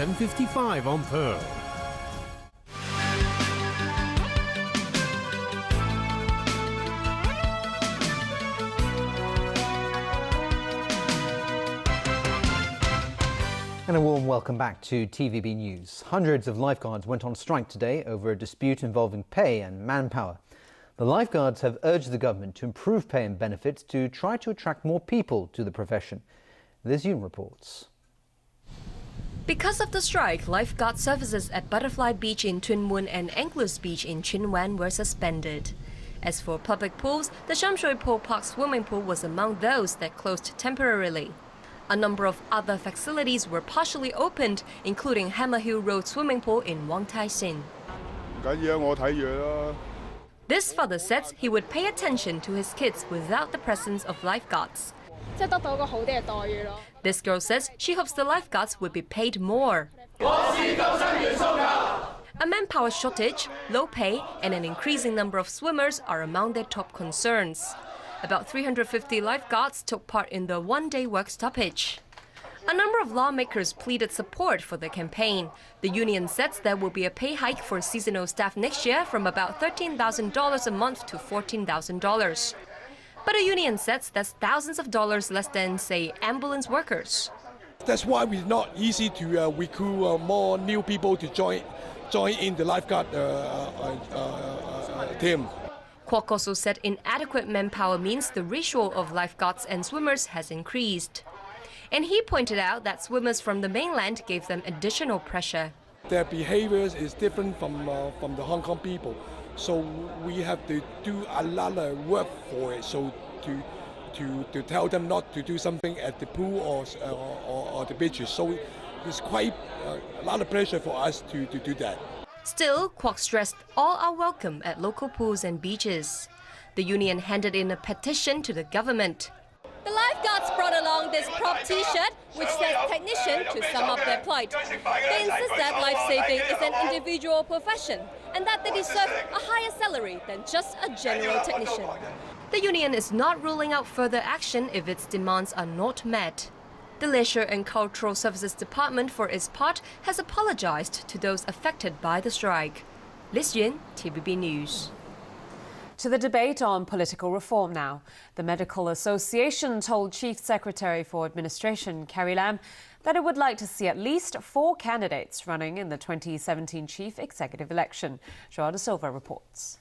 7:55 on Pearl. And a warm welcome back to TVB News. Hundreds of lifeguards went on strike today over a dispute involving pay and manpower. The lifeguards have urged the government to improve pay and benefits to try to attract more people to the profession. This Yoon reports. Because of the strike, lifeguard services at Butterfly Beach in Tuen Mun and Anglers Beach in Chin Wan were suspended. As for public pools, the Sham Shui Po Park swimming pool was among those that closed temporarily. A number of other facilities were partially opened, including Hammer Hill Road swimming pool in Wong Tai Sin. This father says he would pay attention to his kids without the presence of lifeguards. This girl says she hopes the lifeguards would be paid more. A manpower shortage, low pay, and an increasing number of swimmers are among their top concerns. About 350 lifeguards took part in the one-day work stoppage. A number of lawmakers pleaded support for the campaign. The union says there will be a pay hike for seasonal staff next year from about $13,000 a month to $14,000. But the union says that's thousands of dollars less than, say, ambulance workers. That's why it's not easy to recruit more new people to join in the lifeguard team. Kwok also said inadequate manpower means the ratio of lifeguards and swimmers has increased. And he pointed out that swimmers from the mainland gave them additional pressure. Their behaviors is different from the Hong Kong people. So we have to do a lot of work for it. So to tell them not to do something at the pool or the beaches. So it's quite a lot of pressure for us to do that. Still, Kwok stressed all are welcome at local pools and beaches. The union handed in a petition to the government. The lifeguards brought along this prop T-shirt, which says technician, to sum up their plight. They insist that life-saving is an individual profession and that they deserve a higher salary than just a general technician. The union is not ruling out further action if its demands are not met. The Leisure and Cultural Services Department, for its part, has apologized to those affected by the strike. Liz Yun, TVB News. To the debate on political reform now. The Medical Association told Chief Secretary for Administration, Carrie Lam, that it would like to see at least 4 candidates running in the 2017 Chief Executive election. Joao de Silva reports.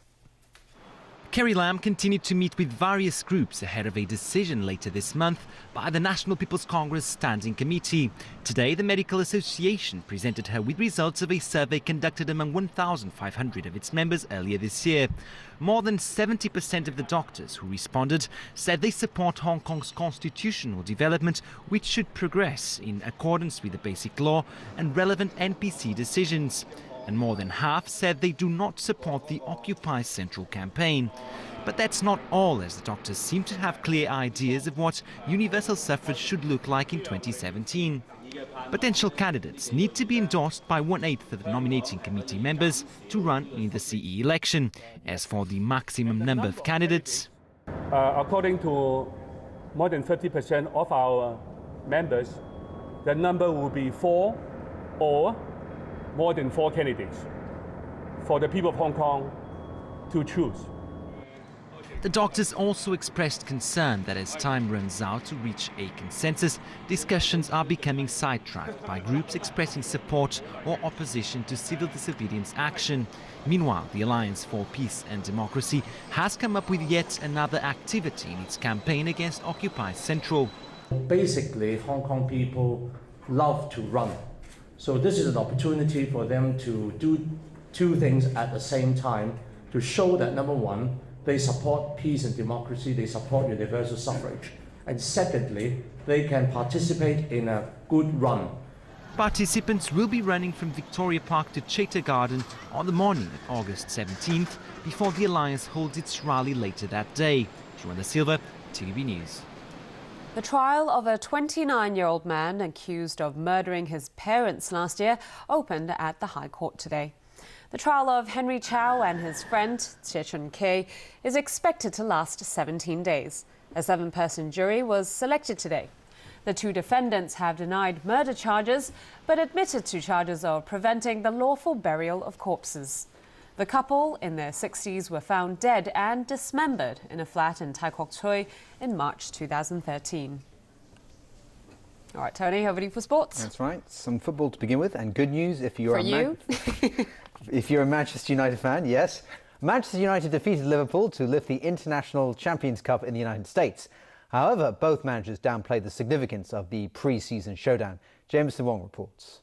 Carrie Lam continued to meet with various groups ahead of a decision later this month by the National People's Congress Standing Committee. Today, the Medical Association presented her with results of a survey conducted among 1,500 of its members earlier this year. More than 70% of the doctors who responded said they support Hong Kong's constitutional development, which should progress in accordance with the Basic Law and relevant NPC decisions. And more than half said they do not support the Occupy Central campaign. But that's not all, as the doctors seem to have clear ideas of what universal suffrage should look like in 2017. Potential candidates need to be endorsed by 1/8 of the nominating committee members to run in the CE election. As for the maximum number of candidates, according to more than 50% of our members, the number will be 4 or more than 4 candidates for the people of Hong Kong to choose. the doctors also expressed concern that as time runs out to reach a consensus, discussions are becoming sidetracked by groups expressing support or opposition to civil disobedience action. Meanwhile, the Alliance for Peace and Democracy has come up with yet another activity in its campaign against Occupy Central. Basically, Hong Kong people love to run. So this is an opportunity for them to do two things at the same time to show that, number one, they support peace and democracy, they support universal suffrage. And secondly, they can participate in a good run. Participants will be running from Victoria Park to Chater Garden on the morning of August 17th before the Alliance holds its rally later that day. Joao de Silva, TVB News. The trial of a 29-year-old man accused of murdering his parents last year opened at the High Court today. The trial of Henry Chow and his friend, Tse Chun Kei, is expected to last 17 days. A 7-person jury was selected today. The two defendants have denied murder charges, but admitted to charges of preventing the lawful burial of corpses. The couple, in their 60s, were found dead and dismembered in a flat in Tai Kok Tsui in March 2013. All right, Tony, over to you for sports. That's right. Some football to begin with, and good news if you're if you're a Manchester United fan, yes. Manchester United defeated Liverpool to lift the International Champions Cup in the United States. However, both managers downplayed the significance of the pre-season showdown. Jameson Wong reports.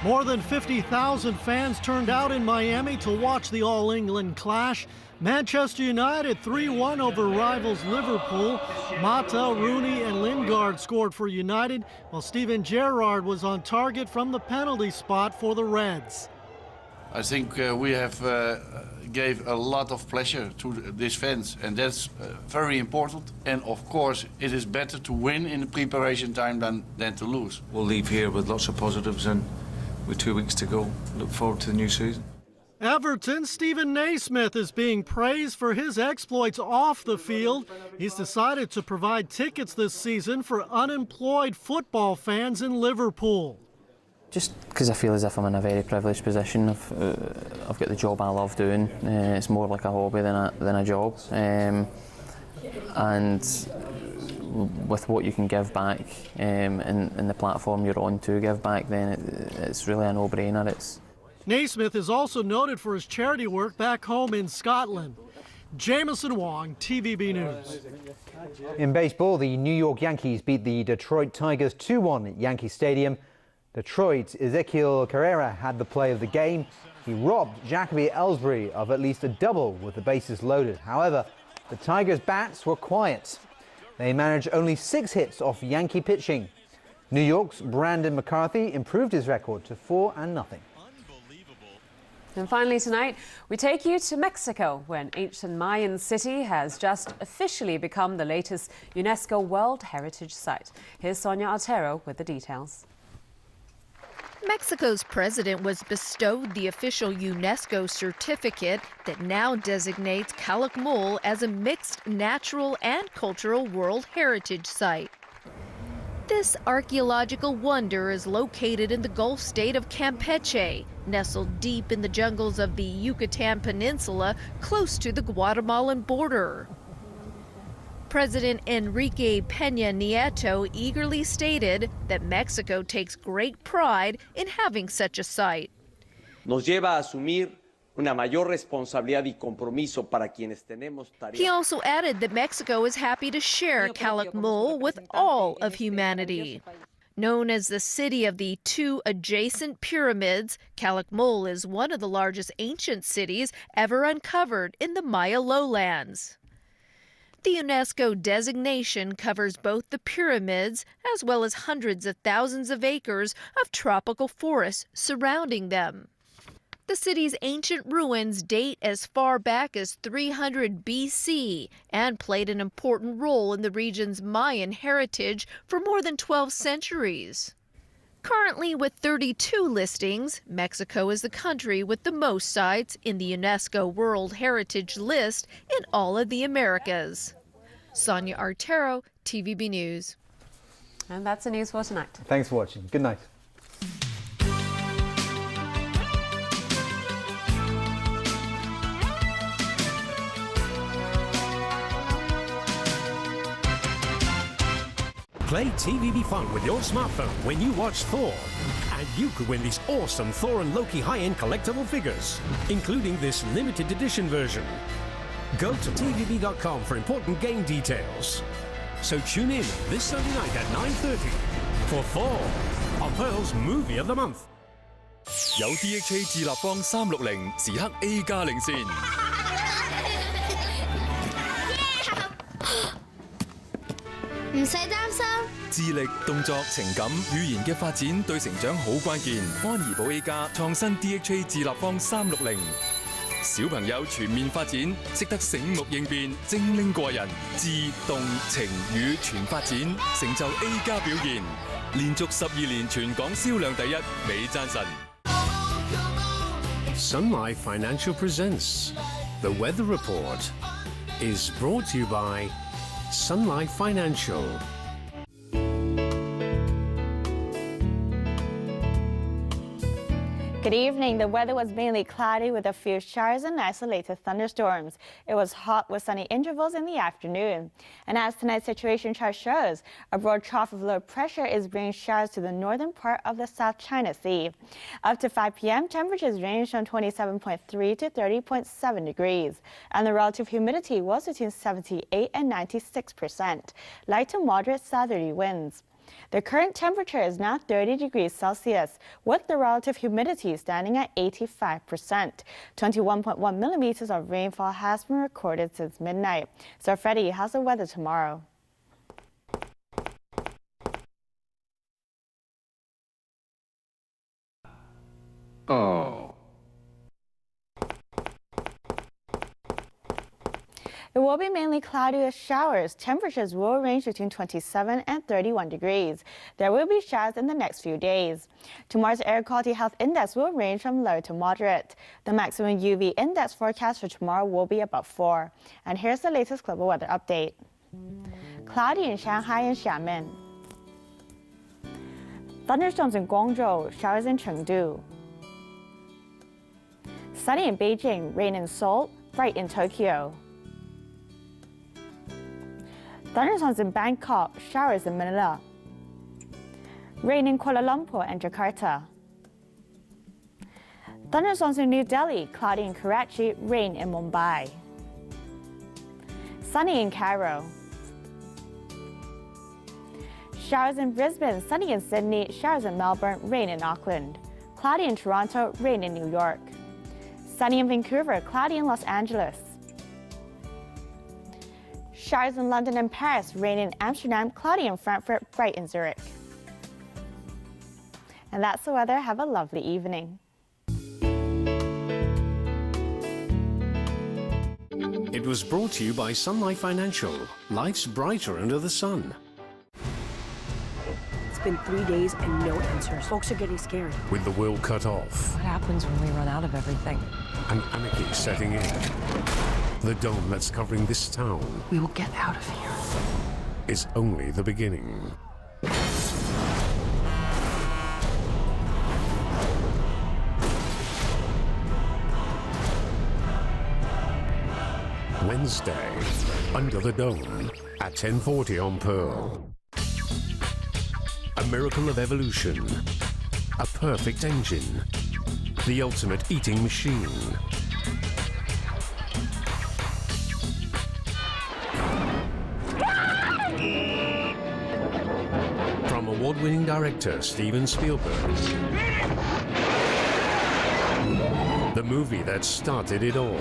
More than 50,000 fans turned out in Miami to watch the All-England clash. Manchester United 3-1 over rivals Liverpool. Mata, Rooney and Lingard scored for United, while Steven Gerrard was on target from the penalty spot for the Reds. I think we have gave a lot of pleasure to these fans, and that's very important. And of course, it is better to win in the preparation time than to lose. We'll leave here with lots of positives, and with 2 weeks to go, look forward to the new season. Everton, Stephen Naismith is being praised for his exploits off the field. He's decided to provide tickets this season for unemployed football fans in Liverpool. Just because I feel as if I'm in a very privileged position. I've got the job I love doing. It's more like a hobby than a job. And with what you can give back and the platform you're on to give back, then it's really a no-brainer. Naismith is also noted for his charity work back home in Scotland. Jameson Wong, TVB News. In baseball, the New York Yankees beat the Detroit Tigers 2-1 at Yankee Stadium. Detroit's Ezequiel Carrera had the play of the game. He robbed Jacoby Ellsbury of at least a double with the bases loaded. However, the Tigers' bats were quiet. They managed only 6 hits off Yankee pitching. New York's Brandon McCarthy improved his record to 4-0. And finally tonight, we take you to Mexico, where an ancient Mayan city has just officially become the latest UNESCO World Heritage Site. Here's Sonia Altero with the details. Mexico's president was bestowed the official UNESCO certificate that now designates Calakmul as a mixed natural and cultural World Heritage Site. This archaeological wonder is located in the Gulf state of Campeche, nestled deep in the jungles of the Yucatan Peninsula, close to the Guatemalan border. President Enrique Peña Nieto eagerly stated that Mexico takes great pride in having such a site. Nos lleva a asumir una mayor responsabilidad y compromiso para quienes tenemos tareas. He also added that Mexico is happy to share Calakmul with all of humanity. Known as the city of the 2 adjacent pyramids, Calakmul is one of the largest ancient cities ever uncovered in the Maya lowlands. The UNESCO designation covers both the pyramids as well as hundreds of thousands of acres of tropical forests surrounding them. The city's ancient ruins date as far back as 300 BC and played an important role in the region's Mayan heritage for more than 12 centuries. Currently, with 32 listings, Mexico is the country with the most sites in the UNESCO World Heritage List in all of the Americas. Sonia Artero, TVB News. And that's the news for tonight. Thanks for watching. Good night. Play TVB Fun with your smartphone when you watch Thor. And you could win these awesome Thor and Loki high-end collectible figures, including this limited edition version. Go to tvb.com for important game details. So tune in this Sunday night at 9:30 for Thor on Pearl's Movie of the Month. 有 DHA 智立方360時刻 A 加領先。唔使擔心。智力、動作、情感、語言嘅發展對成長好關鍵。安怡寶 A 加創新 DHA 智立方360，小朋友全面發展，識得醒目應變，精靈過人，智、動、情、語全發展，成就 A 加表現，連續12年全港銷量第一，美讚神。Sun Life Financial presents The Weather Report is brought to you by Sun Life Financial. Good evening. The weather was mainly cloudy with a few showers and isolated thunderstorms. It was hot with sunny intervals in the afternoon. And as tonight's situation chart shows, a broad trough of low pressure is bringing showers to the northern part of the South China Sea. Up to 5 p.m., temperatures ranged from 27.3 to 30.7 degrees. And the relative humidity was between 78 and 96%. Light to moderate southerly winds. The current temperature is now 30 degrees Celsius, with the relative humidity standing at 85%. 21.1 millimeters of rainfall has been recorded since midnight. So Freddie, how's the weather tomorrow? Oh. It will be mainly cloudy with showers. Temperatures will range between 27 and 31 degrees. There will be showers in the next few days. Tomorrow's air quality health index will range from low to moderate. The maximum UV index forecast for tomorrow will be about 4. And here's the latest global weather update. Cloudy in Shanghai and Xiamen. Thunderstorms in Guangzhou, showers in Chengdu. Sunny in Beijing, rain in Seoul, bright in Tokyo. Thunderstorms in Bangkok, showers in Manila. Rain in Kuala Lumpur and Jakarta. Thunderstorms in New Delhi, cloudy in Karachi, rain in Mumbai. Sunny in Cairo. Showers in Brisbane, sunny in Sydney, showers in Melbourne, rain in Auckland. Cloudy in Toronto, rain in New York. Sunny in Vancouver, cloudy in Los Angeles. Showers in London and Paris, rain in Amsterdam, cloudy in Frankfurt, bright in Zurich. And that's the weather. Have a lovely evening. It was brought to you by Sun Life Financial. Life's brighter under the sun. It's been 3 days and no answers. Folks are getting scared. With the world cut off. What happens when we run out of everything? And anarchy setting in. The dome that's covering this town. We will get out of here. Is only the beginning. Wednesday, Under the Dome, at 10:40 on Pearl. A miracle of evolution. A perfect engine. The ultimate eating machine. From award-winning director Steven Spielberg. The movie that started it all.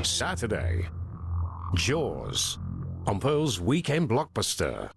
Saturday, Jaws, on Pearl's weekend blockbuster.